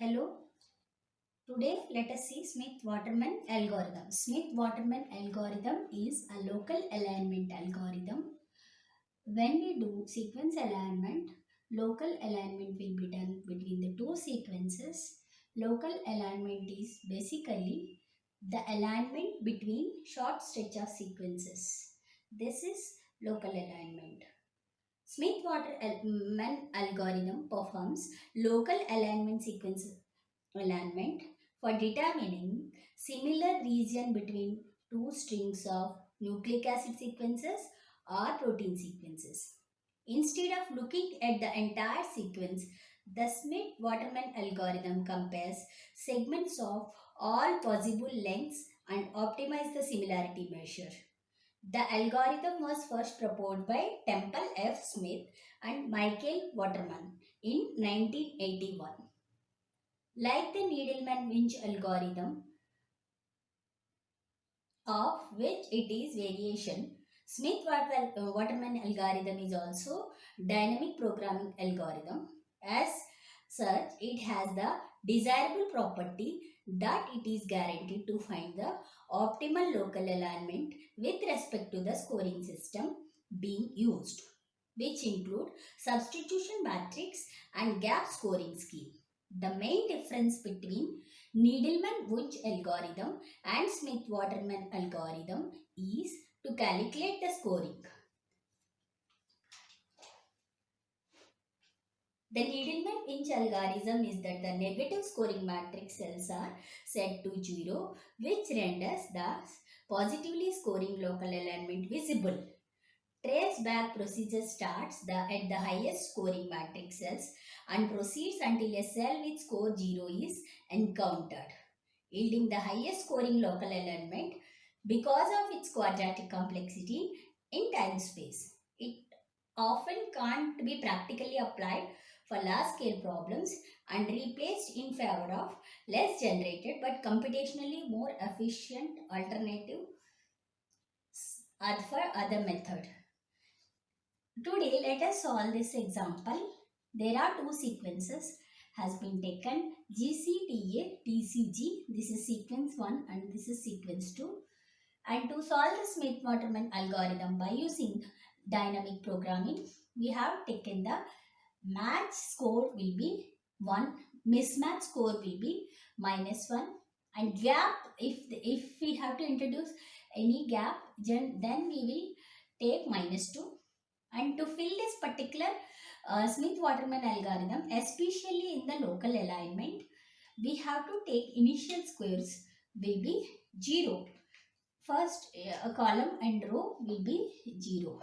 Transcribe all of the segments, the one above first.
Hello, today let us see Smith-Waterman algorithm. Smith-Waterman algorithm is a local alignment algorithm. When we do sequence alignment, local alignment will be done between the two sequences. Local alignment is basically the alignment between short stretch of sequences. This is local alignment. Smith-Waterman algorithm performs local alignment sequence alignment for determining similar region between two strings of nucleic acid sequences or protein sequences. Instead of looking at the entire sequence, the Smith-Waterman algorithm compares segments of all possible lengths and optimizes the similarity measure. The algorithm was first proposed by Temple F. Smith and Michael Waterman in 1981. Like the Needleman-Winch algorithm, of which it is variation, Smith-Waterman algorithm is also dynamic programming algorithm. As such, it has the desirable property that it is guaranteed to find the optimal local alignment with respect to the scoring system being used, which include substitution matrix and gap scoring scheme. The main difference between Needleman-Wunsch algorithm and Smith-Waterman algorithm is to calculate the scoring. The Needleman-Wunsch algorithm is that the negative scoring matrix cells are set to 0, which renders the positively scoring local alignment visible. Trace back procedure starts at the highest scoring matrix cells and proceeds until a cell with score 0 is encountered, yielding the highest scoring local alignment because of its quadratic complexity in time space. It often can't be practically applied for large scale problems and replaced in favor of less generated but computationally more efficient alternative for other method. Today, let us solve this example. There are two sequences has been taken GCTA, TCG. This is sequence 1 and this is sequence 2. And to solve the Smith-Waterman algorithm by using dynamic programming, we have taken the match score will be 1, mismatch score will be -1, and gap, if we have to introduce any gap, then we will take -2. And to fill this particular Smith-Waterman algorithm, especially in the local alignment, we have to take initial squares will be 0. First, a column and row will be 0.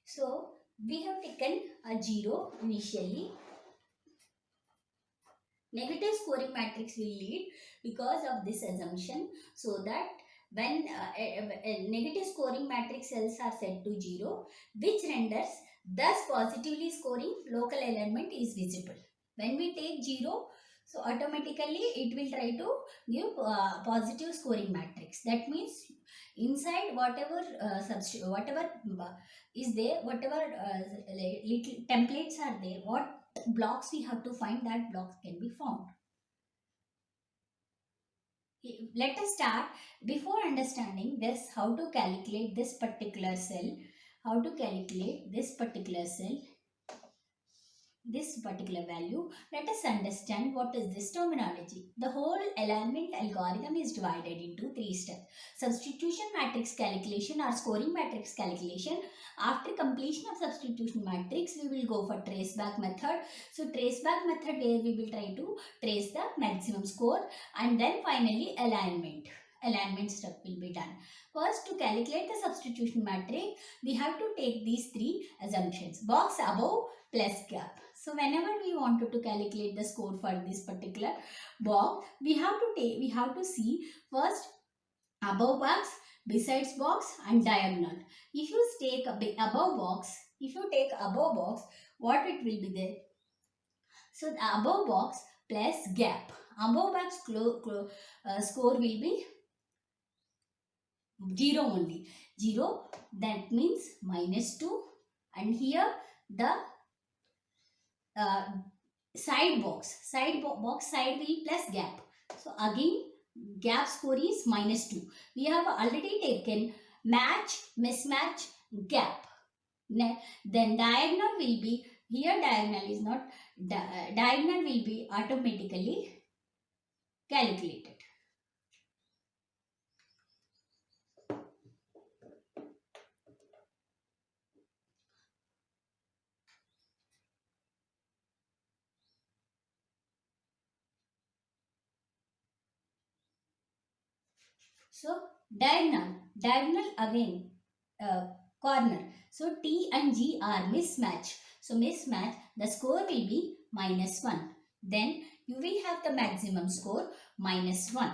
So, we have taken a 0 initially. Negative scoring matrix will lead because of this assumption, so that when negative scoring matrix cells are set to 0, which renders thus positively scoring local alignment is visible. When we take 0, so automatically it will try to give positive scoring matrix. That means inside whatever whatever is there, whatever little templates are there, what blocks we have to find, that blocks can be found. Let us start. Before understanding this, how to calculate this particular cell, this particular value, let us understand what is this terminology. The whole alignment algorithm is divided into 3 steps. Substitution matrix calculation or scoring matrix calculation. After completion of substitution matrix, we will go for traceback method. So traceback method, where we will try to trace the maximum score, and then finally alignment step will be done. First, to calculate the substitution matrix, we have to take these 3 assumptions: box above plus gap. So whenever we wanted to calculate the score for this particular box, we have to see first above box, besides box and diagonal. If you take above box, what it will be there? So the above box plus gap. Above box score will be 0 only. 0, that means minus 2, and here the uh, box side will plus gap. So again gap score is minus 2. We have already taken match, mismatch, gap. Then diagonal will be, here diagonal is not, diagonal will be automatically calculated. So diagonal again, uh, corner. So T and G are mismatch. So mismatch, the score will be minus 1. Then you will have the maximum score minus 1.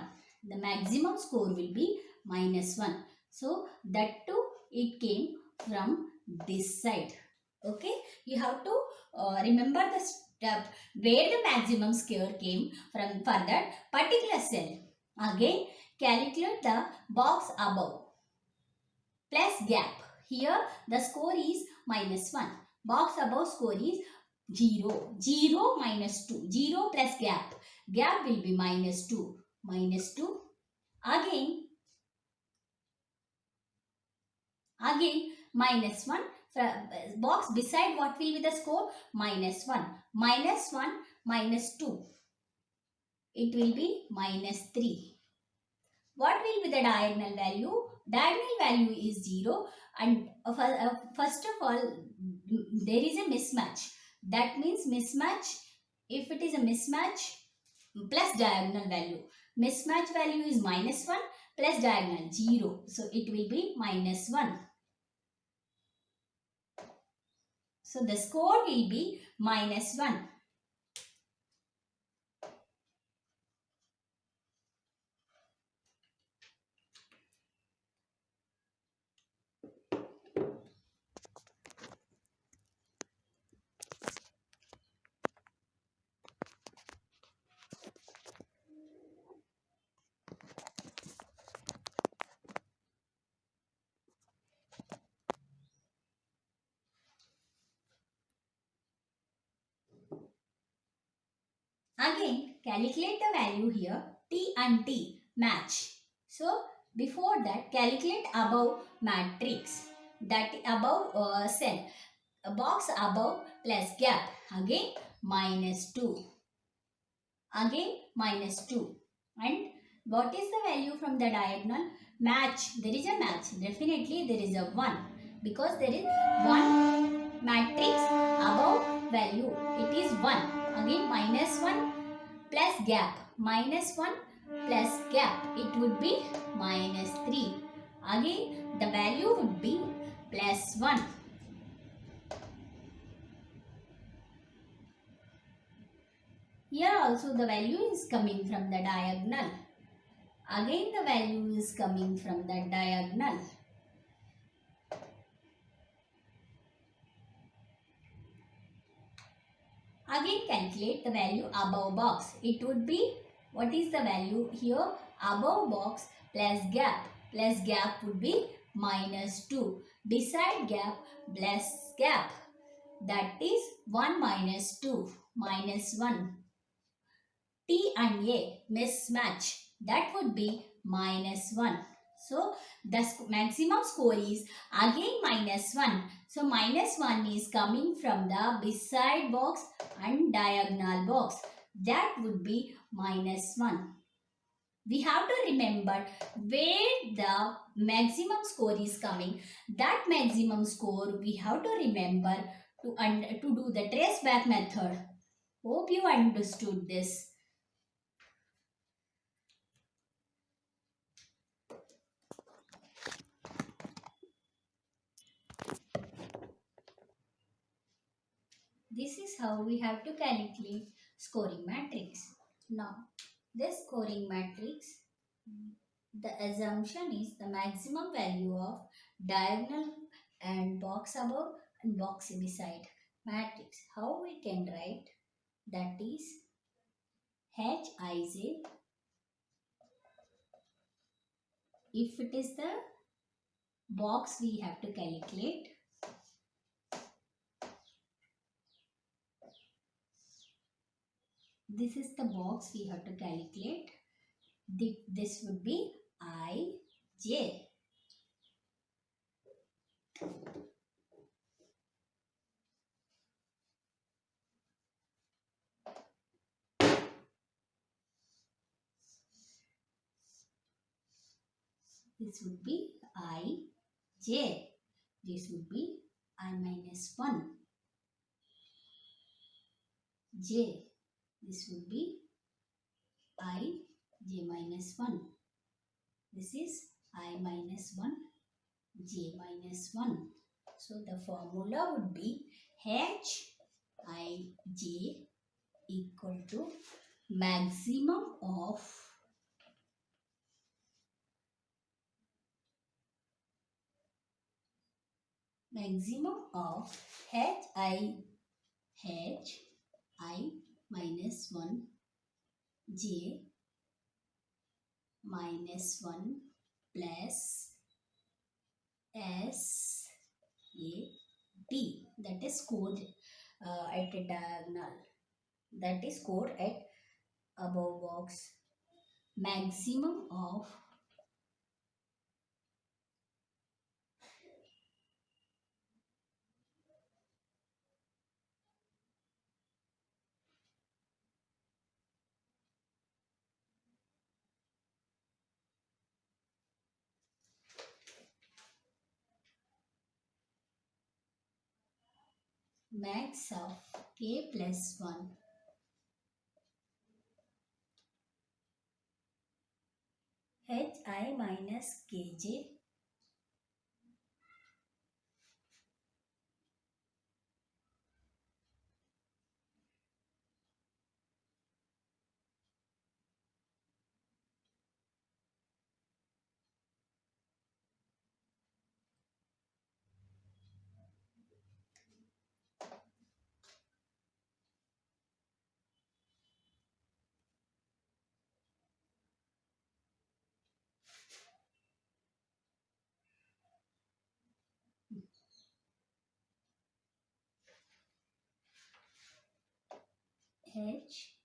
The maximum score will be minus 1. So that too it came from this side. Okay, you have to remember the step where the maximum score came from for that particular cell. Again, calculate the box above plus gap. Here the score is minus 1. Box above score is 0. 0 minus 2. 0 plus gap. Gap will be minus 2. Minus 2. Again minus 1. Box beside what will be the score? Minus 1. Minus 1 minus 2. It will be minus 3. What will be the diagonal value? Diagonal value is 0, and first of all there is a mismatch. That means mismatch, if it is a mismatch plus diagonal value. Mismatch value is minus 1 plus diagonal 0. So it will be minus 1. So the score will be minus 1. Again, calculate the value here. T and T match. So, before that, calculate above matrix. That above cell. A box above plus gap. Again, minus 2. Again, minus 2. And what is the value from the diagonal? Match. There is a match. Definitely there is a 1. Because there is 1 matrix above value. It is 1. Again, minus 1 plus gap. Minus 1 plus gap. It would be minus 3. Again, the value would be plus 1. Here also the value is coming from the diagonal. Again the value is coming from the diagonal. Again calculate the value above box. It would be, what is the value here? Above box plus gap. Plus gap would be minus 2. Beside gap plus gap. That is 1 minus 2. Minus 1. T and A mismatch. That would be minus 1. So, the maximum score is again minus 1. So, minus 1 is coming from the beside box and diagonal box. That would be minus 1. We have to remember where the maximum score is coming. That maximum score we have to remember to do the trace back method. Hope you understood this. This is how we have to calculate scoring matrix. Now, this scoring matrix, the assumption is the maximum value of diagonal and box above and box beside matrix. How we can write? That is Hij, if it is the box we have to calculate. This is the box we have to calculate. This would be ij. This would be ij. This would be I minus 1 j. This would be I j minus 1. This is I minus 1 j minus 1. So the formula would be h I j equal to maximum of h I minus 1 j minus 1 plus s a t, that is scored at a diagonal, that is scored at above box. Maximum of max of k plus 1 h I minus kj h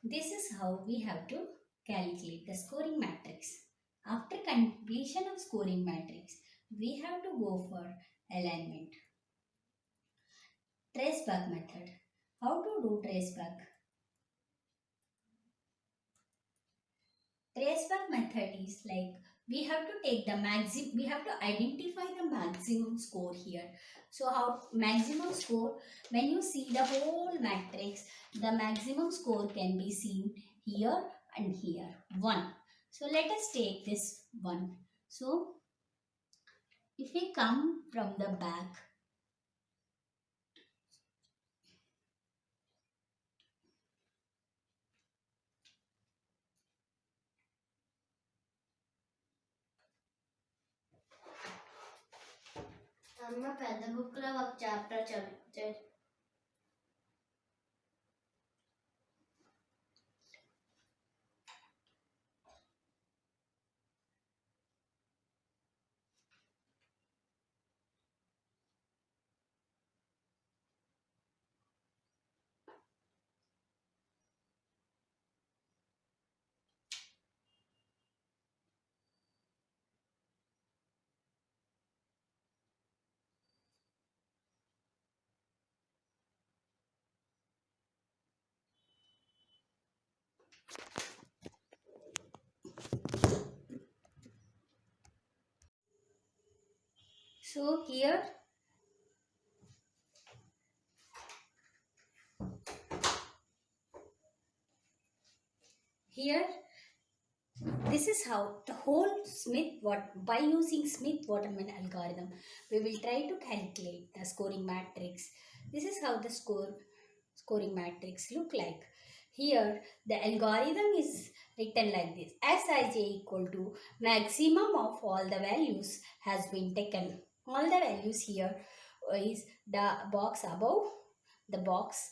This is how we have to calculate the scoring matrix. After completion of scoring matrix, we have to go for alignment. Traceback method. How to do traceback? Traceback method is like we have to take the maximum, we have to identify the maximum score here. So how maximum score, when you see the whole matrix, the maximum score can be seen here and here, 1. So let us take this 1. So if we come from the back, అమ్మ పెద్ద book లో ఒక chapter చదివితే So here this is how the whole by using Smith-Waterman algorithm, we will try to calculate the scoring matrix. This is how the scoring matrix look like. Here the algorithm is written like this: Sij equal to maximum of all the values has been taken. All the values here is the box above, the box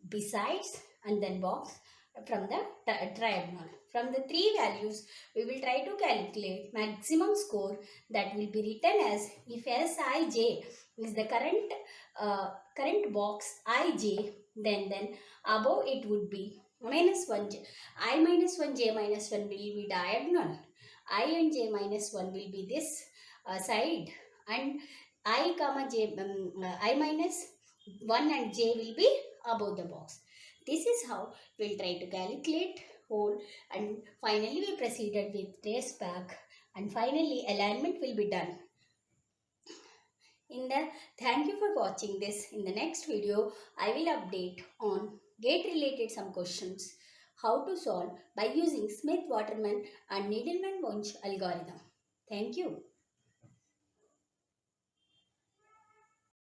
besides, and then box from the triangle. From the three values, we will try to calculate maximum score that will be written as, if Sij is the current box ij, then above it would be minus 1 j. I minus 1 j minus 1 will be diagonal. I and j minus 1 will be this side, and I comma j I minus 1 and j will be above the box. This is how we'll try to calculate whole, and finally we proceeded with trace back, and finally alignment will be done. Thank you for watching this. In the next video, I will update on gate related some questions, how to solve by using Smith-Waterman and Needleman-Wunsch algorithm. Thank you.